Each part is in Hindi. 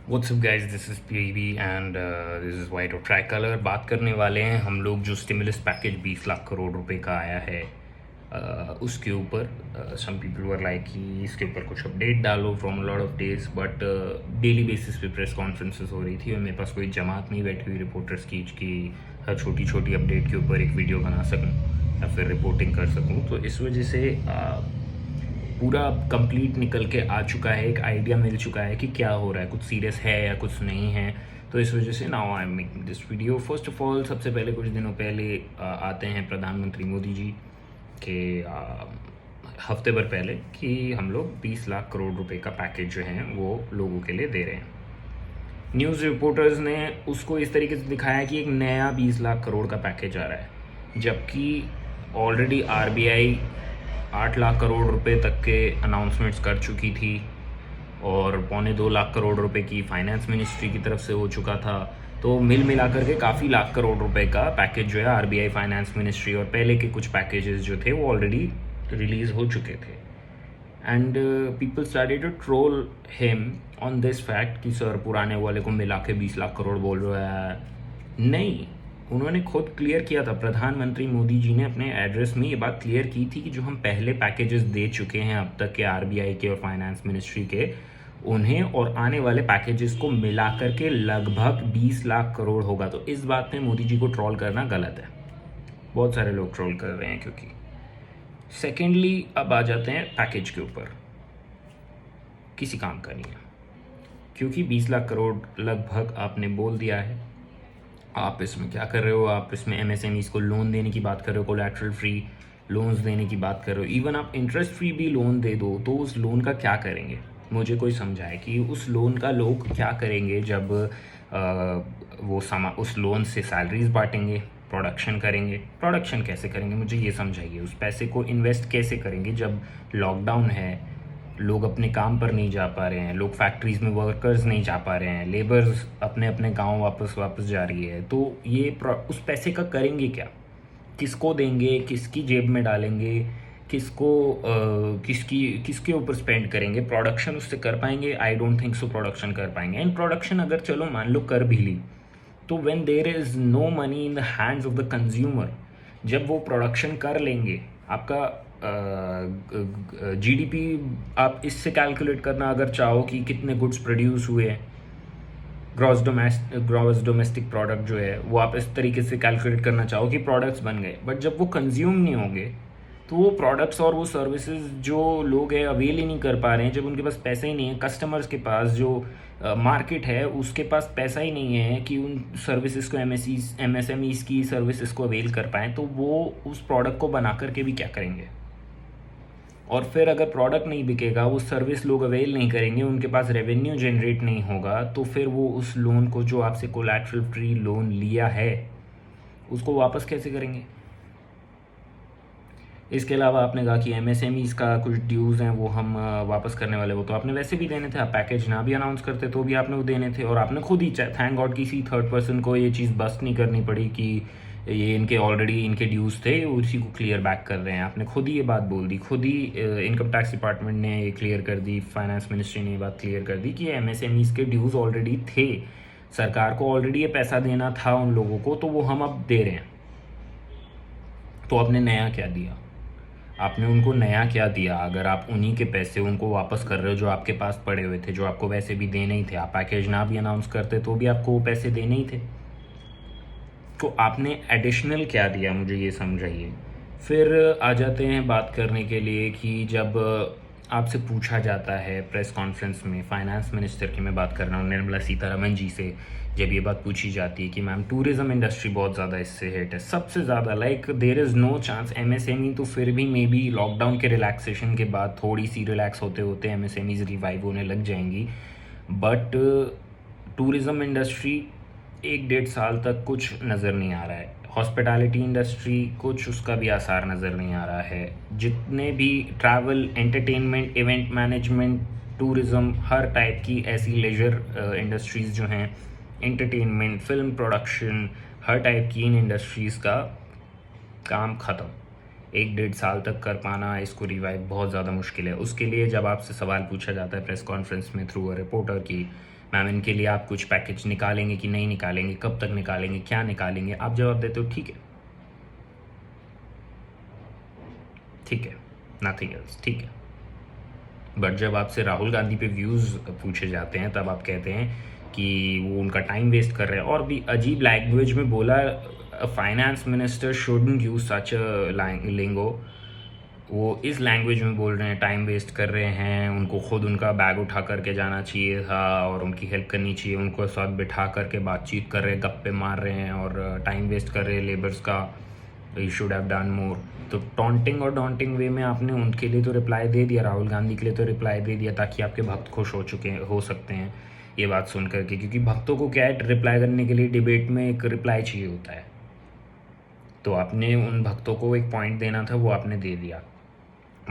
What's up guys, this is PB and this is white और ट्राई कलर। बात करने वाले हैं हम लोग जो स्टिमुलस पैकेज 20 लाख करोड़ रुपए का आया है उसके ऊपर। सम पीपल वर लाइक कि इसके ऊपर कुछ अपडेट डालो from lot of days, but daily basis पे प्रेस कॉन्फ्रेंसेस हो रही थी और मेरे पास कोई जमात नहीं बैठी हुई रिपोर्टर्स की कि हर छोटी छोटी अपडेट के ऊपर एक वीडियो बना सकूँ या फिर रिपोर्टिंग कर सकूँ। तो इस वजह से पूरा कंप्लीट निकल के आ चुका है, एक आइडिया मिल चुका है कि क्या हो रहा है, कुछ सीरियस है या कुछ नहीं है। तो इस वजह से now I am making this video. First of all, सबसे पहले कुछ दिनों पहले आते हैं प्रधानमंत्री मोदी जी के हफ्ते भर पहले कि हम लोग 20 लाख करोड़ रुपए का पैकेज जो है वो लोगों के लिए दे रहे हैं। न्यूज़ रिपोर्टर्स ने उसको इस तरीके से दिखाया कि एक नया 20 लाख करोड़ का पैकेज आ रहा है, जबकि ऑलरेडी आरबीआई 8 लाख करोड़ रुपए तक के अनाउंसमेंट्स कर चुकी थी और 1.25 लाख करोड़ रुपए की फाइनेंस मिनिस्ट्री की तरफ से हो चुका था। तो मिल मिलाकर के काफ़ी लाख करोड़ रुपए का पैकेज जो है आरबीआई, फाइनेंस मिनिस्ट्री और पहले के कुछ पैकेजेस जो थे वो ऑलरेडी रिलीज हो चुके थे। And people started to troll him on this fact कि सर पुराने वाले को मिला के 20 लाख करोड़ बोल रहा है। नहीं, उन्होंने खुद क्लियर किया था, प्रधानमंत्री मोदी जी ने अपने एड्रेस में ये बात क्लियर की थी कि जो हम पहले पैकेजेस दे चुके हैं अब तक के आरबीआई के और फाइनेंस मिनिस्ट्री के, उन्हें और आने वाले पैकेजेस को मिलाकर के लगभग 20 लाख करोड़ होगा। तो इस बात में मोदी जी को ट्रोल करना गलत है। बहुत सारे लोग ट्रोल कर रहे हैं क्योंकि सेकेंडली अब आ जाते हैं पैकेज के ऊपर। किसी काम का नहीं है, क्योंकि 20 लाख करोड़ लगभग आपने बोल दिया है। आप इसमें क्या कर रहे हो? आप इसमें एमएसएमईज को लोन देने की बात कर रहे हो, कोलैटरल फ्री लोन्स देने की बात कर रहे हो। इवन आप इंटरेस्ट फ्री भी लोन दे दो तो उस लोन का क्या करेंगे? मुझे कोई समझाए कि उस लोन का लोग क्या करेंगे जब उस लोन से सैलरीज बांटेंगे, प्रोडक्शन करेंगे। प्रोडक्शन कैसे करेंगे मुझे ये समझाइए। उस पैसे को इन्वेस्ट कैसे करेंगे जब लॉकडाउन है, लोग अपने काम पर नहीं जा पा रहे हैं, लोग फैक्ट्रीज में वर्कर्स नहीं जा पा रहे हैं, लेबर्स अपने अपने गांव वापस वापस जा रही है। तो ये उस पैसे का करेंगे क्या? किसको देंगे, किसकी जेब में डालेंगे, किसको किसके ऊपर स्पेंड करेंगे? प्रोडक्शन उससे कर पाएंगे? I don't think so production कर पाएंगे। एंड प्रोडक्शन अगर चलो मान लो कर भी ली, तो when there is no money in the hands of the consumer, जब वो प्रोडक्शन कर लेंगे, आपका जीडीपी आप इससे कैलकुलेट करना अगर चाहो कि कितने गुड्स प्रोड्यूस हुए हैं, ग्रॉस डोमेस्टिक प्रोडक्ट जो है वो आप इस तरीके से कैलकुलेट करना चाहो कि प्रोडक्ट्स बन गए, बट जब वो कंज्यूम नहीं होंगे तो वो प्रोडक्ट्स और वो सर्विसेज जो लोग हैं अवेल ही नहीं कर पा रहे हैं। जब उनके पास पैसा ही नहीं है, कस्टमर्स के पास जो मार्केट है उसके पास पैसा ही नहीं है कि उन सर्विसेज को एमएसएमईज की सर्विसेज को अवेल कर पाएँ, तो वो उस प्रोडक्ट को बना करके भी क्या करेंगे? और फिर अगर प्रोडक्ट नहीं बिकेगा, वो सर्विस लोग अवेल नहीं करेंगे, उनके पास रेवेन्यू जनरेट नहीं होगा, तो फिर वो उस लोन को जो आपसे कोलैटरल फ्री लोन लिया है उसको वापस कैसे करेंगे? इसके अलावा आपने कहा कि एमएसएमईज़ का कुछ ड्यूज़ हैं वो हम वापस करने वाले। वो तो आपने वैसे भी देने थे, आप पैकेज ना भी अनाउंस करते तो भी आपने वो देने थे। और आपने खुद ही, थैंक गॉड, किसी थर्ड पर्सन को ये चीज़ बस्ट नहीं करनी पड़ी कि ये इनके ऑलरेडी इनके ड्यूज़ थे, उसी को क्लियर बैक कर रहे हैं। आपने खुद ही ये बात बोल दी, खुद ही इनकम टैक्स डिपार्टमेंट ने ये क्लियर कर दी, फाइनेंस मिनिस्ट्री ने ये बात क्लियर कर दी कि एमएसएमईज़ के ड्यूज़ ऑलरेडी थे, सरकार को ऑलरेडी ये पैसा देना था उन लोगों को, तो वो हम अब दे रहे हैं। तो आपने नया क्या दिया? आपने उनको नया क्या दिया अगर आप उन्हीं के पैसे उनको वापस कर रहे हो जो आपके पास पड़े हुए थे, जो आपको वैसे भी देने ही थे? आप पैकेज ना भी अनाउंस करते तो भी आपको वो पैसे देने ही थे। तो आपने एडिशनल क्या दिया, मुझे ये समझाइए। फिर आ जाते हैं बात करने के लिए कि जब आपसे पूछा जाता है प्रेस कॉन्फ्रेंस में, फाइनेंस मिनिस्टर की मैं बात कर रहा हूँ, निर्मला सीतारमन जी से, जब ये बात पूछी जाती है कि मैम टूरिज्म इंडस्ट्री बहुत ज़्यादा इससे हिट है, सबसे ज़्यादा, like there is no chance. MSME तो फिर भी मे बी लॉकडाउन के रिलैक्सेशन के बाद थोड़ी सी रिलैक्स होते होते एमएसएमईज रिवाइव होने लग जाएंगी, बट टूरिज़्म इंडस्ट्री 1-1.5 साल तक कुछ नज़र नहीं आ रहा है। हॉस्पिटैलिटी इंडस्ट्री, कुछ उसका भी आसार नज़र नहीं आ रहा है। जितने भी travel, entertainment, event management, tourism, हर टाइप की ऐसी लेजर इंडस्ट्रीज़ जो हैं, एंटरटेनमेंट, फिल्म प्रोडक्शन, हर टाइप की इन इंडस्ट्रीज़ का काम ख़त्म। एक डेढ़ साल तक कर पाना इसको रिवाइव बहुत ज़्यादा मुश्किल है। उसके लिए जब आपसे सवाल पूछा जाता है प्रेस कॉन्फ्रेंस में थ्रू अ रिपोर्टर की मैम इनके लिए आप कुछ पैकेज निकालेंगे कि नहीं निकालेंगे, कब तक निकालेंगे, क्या निकालेंगे, आप जवाब देते हो ठीक है, ठीक है, नथिंग एल्स, ठीक है। बट जब आपसे राहुल गांधी पे व्यूज़ पूछे जाते हैं तब आप कहते हैं कि वो उनका टाइम वेस्ट कर रहे हैं, और भी अजीब लैंग्वेज में बोला, finance minister shouldn't use such a lingo. वो इस लैंग्वेज में बोल रहे हैं, टाइम वेस्ट कर रहे हैं, उनको खुद उनका बैग उठा करके जाना चाहिए था और उनकी हेल्प करनी चाहिए, उनको साथ बिठा करके बातचीत कर रहे हैं, गप्पे मार रहे हैं और टाइम वेस्ट कर रहे हैं लेबर्स का। You should have done more. तो टॉन्टिंग और डॉन्टिंग वे में आपने उनके लिए तो रिप्लाई दे दिया, राहुल गांधी के लिए तो रिप्लाई दे दिया, ताकि आपके भक्त खुश हो सकते हैं ये बात सुन करके, क्योंकि भक्तों को क्या है, रिप्लाई करने के लिए डिबेट में एक रिप्लाई चाहिए होता है। तो आपने उन भक्तों को एक पॉइंट देना था, वो आपने दे दिया।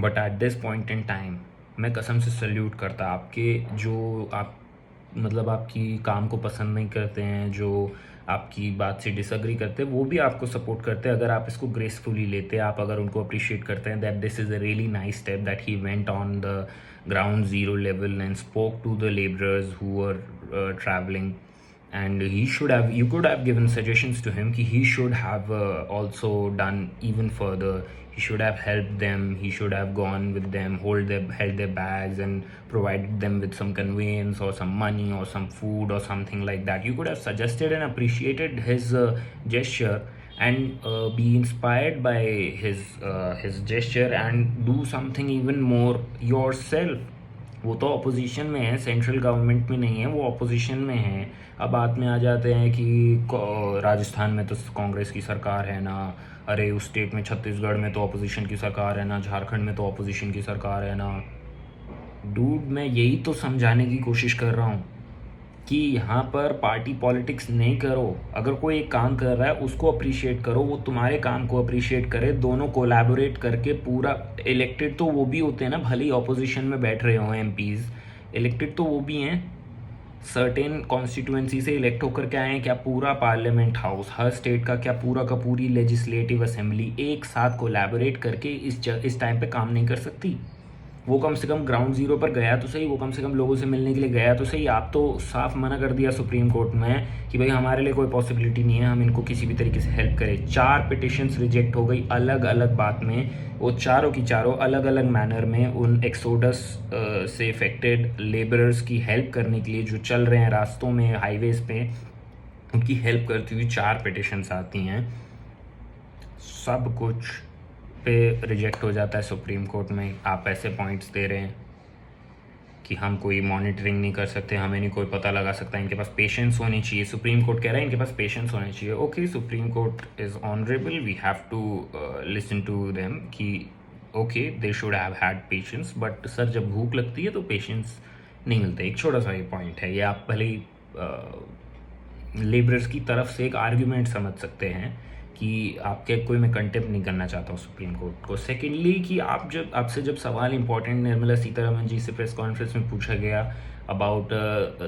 But at this point in time मैं कसम से सल्यूट करता आपके, जो आप मतलब आपकी काम को पसंद नहीं करते हैं, जो आपकी बात से डिसअग्री करते हैं, वो भी आपको सपोर्ट करते हैं अगर आप इसको ग्रेसफुली लेते हैं, आप अगर उनको अप्रिशिएट करते हैं that this is a really nice step that he went on the ground zero level and spoke to the labourers who are traveling, and he should have, you could have given suggestions to him कि he should have also done even further. He should have helped them, he should have gone with them, held their bags and provided them with some conveyance or some money or some food or something like that. You could have suggested and appreciated his gesture and be inspired by his gesture and do something even more yourself. वो तो अपोजिशन में है, सेंट्रल गवर्नमेंट में नहीं है, वो अपोजिशन में है। अब बाद में आ जाते हैं कि राजस्थान में तो कांग्रेस की सरकार है ना, अरे उस स्टेट में छत्तीसगढ़ में तो अपोजिशन की सरकार है ना, झारखंड में तो अपोजिशन की सरकार है ना। डूड, मैं यही तो समझाने की कोशिश कर रहा हूँ कि यहाँ पर पार्टी पॉलिटिक्स नहीं करो। अगर कोई एक काम कर रहा है उसको अप्रिशिएट करो, वो तुम्हारे काम को अप्रिशिएट करे, दोनों कोलैबोरेट करके पूरा। इलेक्टेड तो वो भी होते हैं ना, भले ही ऑपोजिशन में बैठ रहे हो एमपीज, इलेक्टेड तो वो भी हैं, सर्टेन कॉन्स्टिट्यूएंसी से इलेक्ट होकर के आए हैं। क्या पूरा पार्लियामेंट हाउस, हर स्टेट का क्या पूरा का पूरी लेजिस्लेटिव असेंबली एक साथ कोलैबोरेट करके इस टाइम पे काम नहीं कर सकती? वो कम से कम ग्राउंड जीरो पर गया तो सही, वो कम से कम लोगों से मिलने के लिए गया तो सही। आप तो साफ मना कर दिया सुप्रीम कोर्ट में कि भाई हमारे लिए कोई पॉसिबिलिटी नहीं है, हम इनको किसी भी तरीके से हेल्प करें। 4 पिटिशंस रिजेक्ट हो गई अलग अलग बात में, वो चारों की चारों अलग अलग मैनर में उन एक्सोडस से इफेक्टेड लेबरर्स की हेल्प करने के लिए जो चल रहे हैं रास्तों में, हाईवेज पे, उनकी हेल्प करती हुई 4 पिटिशंस आती हैं। सब कुछ पे रिजेक्ट हो जाता है सुप्रीम कोर्ट में। आप ऐसे पॉइंट्स दे रहे हैं कि हम कोई मॉनिटरिंग नहीं कर सकते, हमें नहीं कोई पता लगा सकता, इनके पास पेशेंस होनी चाहिए। सुप्रीम कोर्ट कह रहा है इनके पास पेशेंस होनी चाहिए। Okay, supreme court is honourable, we have to listen to them कि okay they should have had patience, but sir जब भूख लगती है तो पेशेंस नहीं मिलता। एक छोटा सा ये पॉइंट है, ये आप भले ही लेबरर्स की तरफ से एक आर्ग्यूमेंट समझ सकते हैं कि आपके कोई, मैं कंटेम्प्ट नहीं करना चाहता हूँ सुप्रीम कोर्ट को। सेकेंडली कि आपसे जब सवाल इंपॉर्टेंट निर्मला सीतारमन जी से प्रेस कॉन्फ्रेंस में पूछा गया about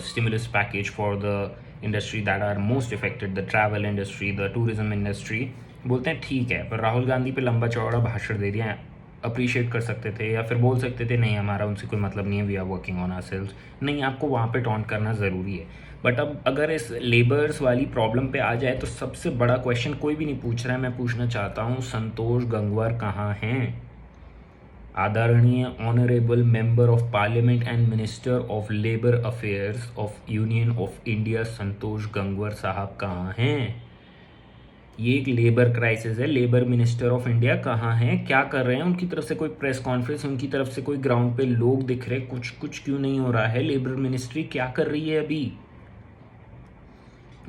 stimulus package for the industry that are most affected, the travel industry, the tourism industry, बोलते हैं ठीक है, पर राहुल गांधी पे लंबा चौड़ा भाषण दे दिया। अप्रिशिएट कर सकते थे या फिर बोल सकते थे नहीं हमारा उनसे कोई मतलब नहीं है, we are working on ourselves. नहीं, आपको वहाँ पे टॉन्ट करना ज़रूरी है। बट अब अगर इस लेबर्स वाली प्रॉब्लम पे आ जाए तो सबसे बड़ा क्वेश्चन कोई भी नहीं पूछ रहा है, मैं पूछना चाहता हूँ, संतोष गंगवार कहाँ हैं? आदरणीय honourable member of parliament and minister of labour affairs of union of India Santosh Gangwar साहब कहाँ हैं? ये एक लेबर क्राइसिस है, लेबर मिनिस्टर ऑफ इंडिया कहाँ हैं, क्या कर रहे हैं? उनकी तरफ से कोई प्रेस कॉन्फ्रेंस, उनकी तरफ से कोई ग्राउंड पे लोग दिख रहे, कुछ क्यों नहीं हो रहा है? लेबर मिनिस्ट्री क्या कर रही है अभी?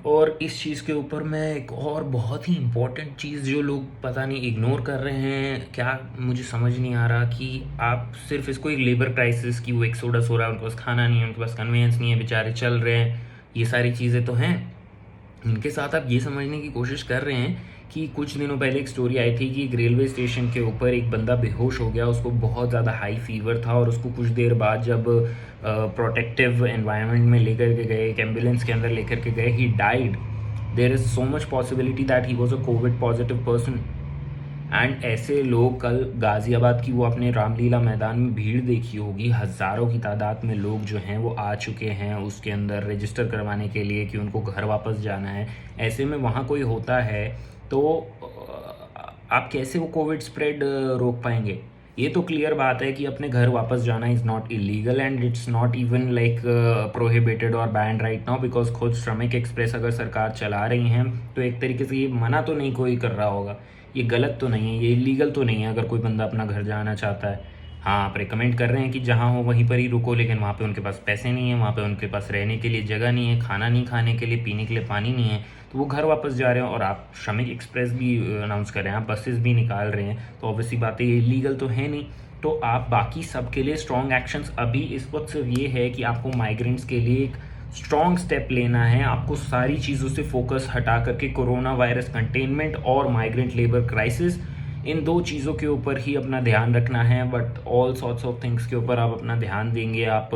और इस चीज़ के ऊपर मैं एक और बहुत ही इम्पोर्टेंट चीज़ जो लोग पता नहीं इग्नोर कर रहे हैं, क्या मुझे समझ नहीं आ रहा कि आप सिर्फ इसको एक लेबर क्राइसिस की, वो एक्सोडस हो रहा है, उनके पास खाना नहीं है, उनके पास कन्वेंस नहीं है, बेचारे चल रहे हैं, ये सारी चीज़ें तो हैं। इनके साथ आप ये समझने की कोशिश कर रहे हैं कि कुछ दिनों पहले एक स्टोरी आई थी कि एक रेलवे स्टेशन के ऊपर एक बंदा बेहोश हो गया, उसको बहुत ज़्यादा हाई फीवर था और उसको कुछ देर बाद जब प्रोटेक्टिव एनवायरनमेंट में लेकर के गए, एक एम्बुलेंस के अंदर लेकर के गए, he died. There is so much possibility that he was a covid positive person. And ऐसे लोग, कल गाज़ियाबाद की वो अपने रामलीला मैदान में भीड़ देखी होगी, हज़ारों की तादाद में लोग जो हैं वो आ चुके हैं उसके अंदर रजिस्टर करवाने के लिए कि उनको घर वापस जाना है। ऐसे में वहाँ कोई होता है तो आप कैसे वो कोविड स्प्रेड रोक पाएंगे? ये तो क्लियर बात है कि अपने घर वापस जाना is not illegal and it's not even like prohibited और बैन राइट नाउ, बिकॉज खुद श्रमिक एक्सप्रेस अगर सरकार चला रही हैं तो एक तरीके से ये मना तो नहीं कोई कर रहा होगा, ये गलत तो नहीं है, ये इलीगल तो नहीं है अगर कोई बंदा अपना घर जाना चाहता है। हाँ, आप रिकमेंड कर रहे हैं कि जहाँ हो वहीं पर ही रुको, लेकिन वहाँ पे उनके पास पैसे नहीं है, वहाँ पे उनके पास रहने के लिए जगह नहीं है, खाना नहीं खाने के लिए, पीने के लिए पानी नहीं है, तो वो घर वापस जा रहे हैं। और आप श्रमिक एक्सप्रेस भी अनाउंस कर रहे हैं, आप बसेस भी निकाल रहे हैं, तो ऑब्वियसली बात है ये इलीगल तो है नहीं। तो आप बाकी सब के लिए स्ट्रॉन्ग एक्शंस अभी इस वक्त सिर्फ ये है कि आपको माइग्रेंट्स के लिए एक स्ट्रॉन्ग स्टेप लेना है। आपको सारी चीज़ों से फोकस हटा करके कोरोना वायरस कंटेनमेंट और माइग्रेंट लेबर क्राइसिस, इन दो चीज़ों के ऊपर ही अपना ध्यान रखना है। But all sorts of things के ऊपर आप अपना ध्यान देंगे। आप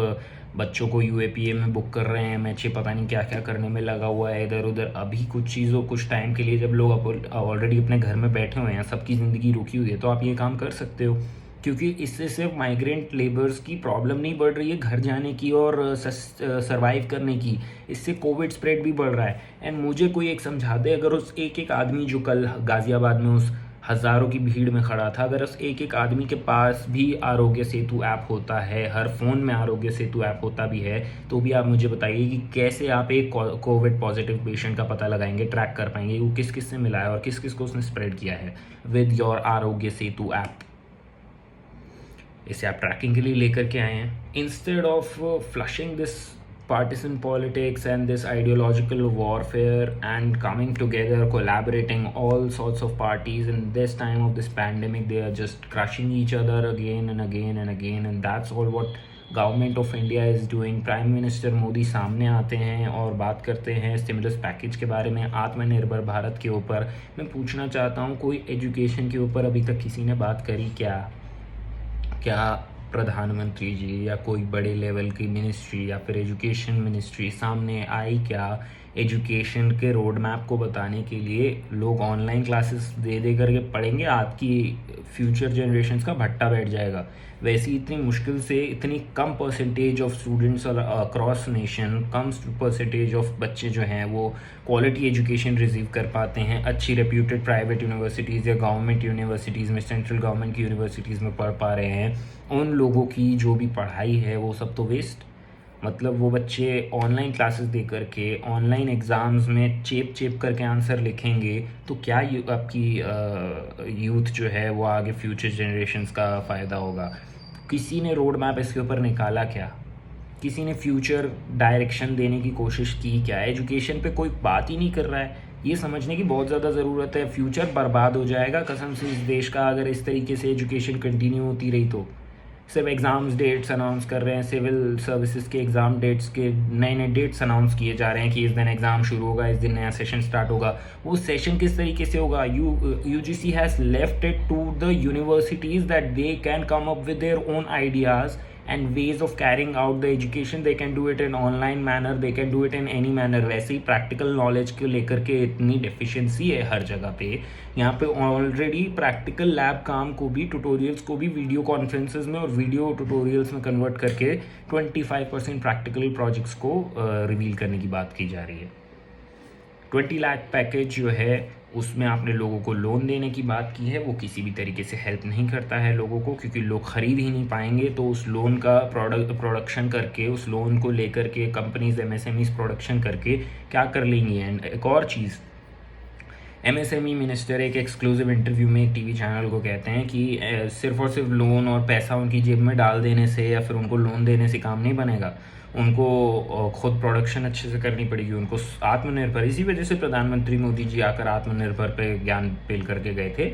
बच्चों को यूएपीए में बुक कर रहे हैं, मैचे पता नहीं क्या क्या करने में लगा हुआ है इधर उधर। अभी कुछ चीज़ों कुछ टाइम के लिए जब लोग ऑलरेडी अपने घर में बैठे हुए हैं, सबकी ज़िंदगी रुकी हुई है, तो आप ये काम कर सकते हो, क्योंकि इससे सिर्फ माइग्रेंट लेबर्स की प्रॉब्लम नहीं बढ़ रही है घर जाने की और सरवाइव करने की, इससे कोविड स्प्रेड भी बढ़ रहा है। एंड मुझे कोई एक समझा दे, अगर उस एक एक आदमी जो कल गाज़ियाबाद में उस हज़ारों की भीड़ में खड़ा था, अगर उस एक एक आदमी के पास भी आरोग्य सेतु ऐप होता है, हर फ़ोन में आरोग्य सेतु ऐप होता भी है, तो भी आप मुझे बताइए कि कैसे आप एक कोविड पॉजिटिव पेशेंट का पता लगाएंगे, ट्रैक कर पाएंगे वो किस किस से मिला है और किस किस को उसने स्प्रेड किया है with your Aarogya Setu app. इसे आप ट्रैकिंग के लिए लेकर के आए हैं। Instead of flushing this partisan politics and this ideological warfare and coming together, collaborating all sorts of parties in this time of this pandemic, they are just crushing each other again and again and again, and that's all what government of India is doing. Prime minister Modi सामने आते हैं और बात करते हैं स्टिमुलस पैकेज के बारे में, आत्मनिर्भर भारत के ऊपर। मैं पूछना चाहता हूँ, कोई एजुकेशन के ऊपर अभी तक किसी ने बात करी क्या? क्या प्रधानमंत्री जी या कोई बड़े लेवल की मिनिस्ट्री या फिर एजुकेशन मिनिस्ट्री सामने आई क्या एजुकेशन के रोड मैप को बताने के लिए? लोग ऑनलाइन क्लासेस दे दे करके पढ़ेंगे, आपकी फ्यूचर जनरेशन्स का भट्टा बैठ जाएगा। वैसे इतनी मुश्किल से इतनी कम percentage of students across nation, कम परसेंटेज ऑफ बच्चे जो हैं वो क्वालिटी एजुकेशन रिसीव कर पाते हैं अच्छी रेप्यूटेड प्राइवेट यूनिवर्सिटीज़ या गवर्नमेंट यूनिवर्सिटीज़ में, सेंट्रल गवर्नमेंट की यूनिवर्सिटीज़ में पढ़ पा रहे हैं। उन लोगों की जो भी पढ़ाई है वो सब तो वेस्ट। मतलब वो बच्चे ऑनलाइन क्लासेस दे करके ऑनलाइन एग्ज़ाम्स में चेप चेप करके आंसर लिखेंगे, तो क्या आपकी यूथ जो है वो आगे फ्यूचर जनरेशन्स का फ़ायदा होगा? किसी ने रोड मैप इसके ऊपर निकाला क्या? किसी ने फ्यूचर डायरेक्शन देने की कोशिश की क्या? एजुकेशन पे कोई बात ही नहीं कर रहा है। ये समझने की बहुत ज़्यादा ज़रूरत है। फ्यूचर बर्बाद हो जाएगा कसम से इस देश का, अगर इस तरीके से एजुकेशन कंटिन्यू होती रही तो। सिर्फ एग्ज़ाम्स डेट्स अनाउंस कर रहे हैं, सिविल सर्विसेज के एग्ज़ाम डेट्स के नए नए डेट्स अनाउंस किए जा रहे हैं कि इस दिन एग्ज़ाम शुरू होगा, इस दिन नया सेशन स्टार्ट होगा। वो सेशन किस तरीके से होगा? UGC has left it to the universities that they can come up with their own ideas and ways of carrying out the education. They can do it in online manner, they can do it in any manner. वैसे ही प्रैक्टिकल नॉलेज को लेकर के इतनी डेफिशिएंसी है हर जगह पे। यहाँ पे ऑलरेडी प्रैक्टिकल लैब काम को भी, ट्यूटोरियल्स को भी वीडियो कॉन्फ्रेंसेज में और वीडियो ट्यूटोरियल्स में कन्वर्ट करके 25% प्रैक्टिकल प्रोजेक्ट्स को रिवील करने की बात की जा रही है। 20 लाख पैकेज जो है उसमें आपने लोगों को लोन देने की बात की है, वो किसी भी तरीके से हेल्प नहीं करता है लोगों को, क्योंकि लोग ख़रीद ही नहीं पाएंगे। तो उस लोन का प्रोडक्शन करके, उस लोन को लेकर के कंपनीज एमएसएमईज प्रोडक्शन करके क्या कर लेंगी। एंड एक और चीज़, एमएसएमई मिनिस्टर एक एक्सक्लूसिव इंटरव्यू में एक टीवी चैनल को कहते हैं कि सिर्फ और सिर्फ लोन और पैसा उनकी जेब में डाल देने से या फिर उनको लोन देने से काम नहीं बनेगा, उनको खुद प्रोडक्शन अच्छे से करनी पड़ेगी, उनको आत्मनिर्भर। इसी वजह से प्रधानमंत्री मोदी जी आकर आत्मनिर्भर पे ज्ञान पेल करके गए थे।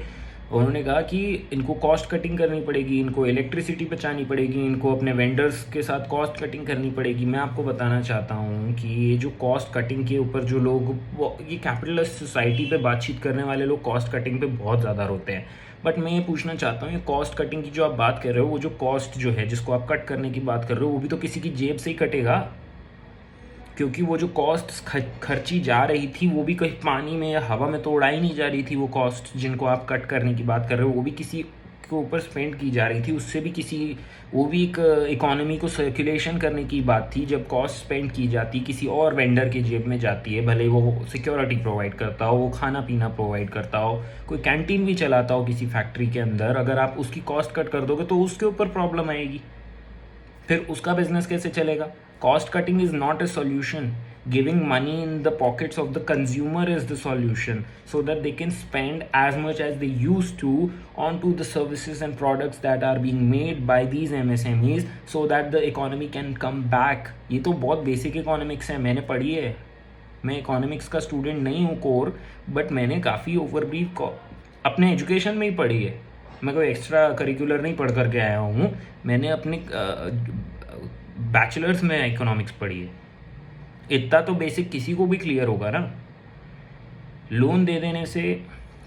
उन्होंने कहा कि इनको कॉस्ट कटिंग करनी पड़ेगी, इनको इलेक्ट्रिसिटी बचानी पड़ेगी, इनको अपने वेंडर्स के साथ कॉस्ट कटिंग करनी पड़ेगी। मैं आपको बताना चाहता हूँ कि ये जो कॉस्ट कटिंग के ऊपर जो लोग, ये कैपिटलिस्ट सोसाइटी पे बातचीत करने वाले लोग कॉस्ट कटिंग पे बहुत ज़्यादा रोते हैं। बट मैं ये पूछना चाहता हूँ, ये कॉस्ट कटिंग की जो आप बात कर रहे हो, वो जो कॉस्ट जो है जिसको आप कट करने की बात कर रहे हो, वो भी तो किसी की जेब से ही कटेगा। क्योंकि वो जो कॉस्ट खर्ची जा रही थी वो भी कहीं पानी में या हवा में तो उड़ाई नहीं जा रही थी। वो कॉस्ट जिनको आप कट करने की बात कर रहे हो वो भी किसी के ऊपर स्पेंड की जा रही थी, उससे भी वो भी एक इकोनॉमी को सर्कुलेशन करने की बात थी। जब कॉस्ट स्पेंड की जाती किसी और वेंडर के जेब में जाती है, भले वो सिक्योरिटी प्रोवाइड करता हो, वो खाना पीना प्रोवाइड करता हो, कोई कैंटीन भी चलाता हो किसी फैक्ट्री के अंदर, अगर आप उसकी कॉस्ट कट कर दोगे तो उसके ऊपर प्रॉब्लम आएगी, फिर उसका बिजनेस कैसे चलेगा? Cost cutting is not a solution. Giving money in the pockets of the consumer is the solution, so that they can spend as much as they used to onto the services and products that are being made by these MSMEs, so that the economy can come back. ये तो बहुत बेसिक इकोनॉमिक्स है, मैंने पढ़ी है। मैं इकोनॉमिक्स का स्टूडेंट नहीं हूँ कोर, बट मैंने काफ़ी ओवरब्रीफ अपने एजुकेशन में ही पढ़ी है। मैं कोई एक्स्ट्रा करिकुलर नहीं पढ़ करके आया हूँ, मैंने अपने बैचलर्स में इकोनॉमिक्स पढ़ी है। इतना तो बेसिक किसी को भी क्लियर होगा ना। लोन दे देने से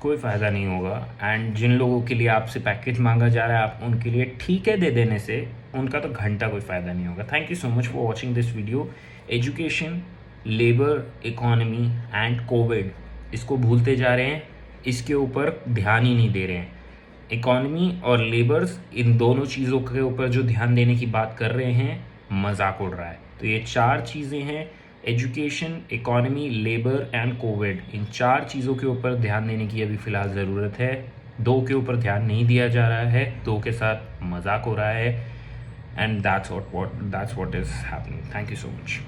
कोई फ़ायदा नहीं होगा, एंड जिन लोगों के लिए आपसे पैकेज मांगा जा रहा है आप उनके लिए ठीक है दे देने से उनका तो घंटा कोई फ़ायदा नहीं होगा। Thank you so much for watching this video. Education, labour, economy and Covid, इसको भूलते जा रहे हैं, इसके ऊपर ध्यान ही नहीं दे रहे हैं। इकोनॉमी और लेबर्स, इन दोनों चीज़ों के ऊपर जो ध्यान देने की बात कर रहे हैं, मजाक उड़ रहा है। तो ये 4 चीज़ें हैं, education, economy, labour and Covid, इन 4 चीज़ों के ऊपर ध्यान देने की अभी फ़िलहाल ज़रूरत है। 2 के ऊपर ध्यान नहीं दिया जा रहा है, 2 के साथ मजाक हो रहा है, and that's what is happening. Thank you so much.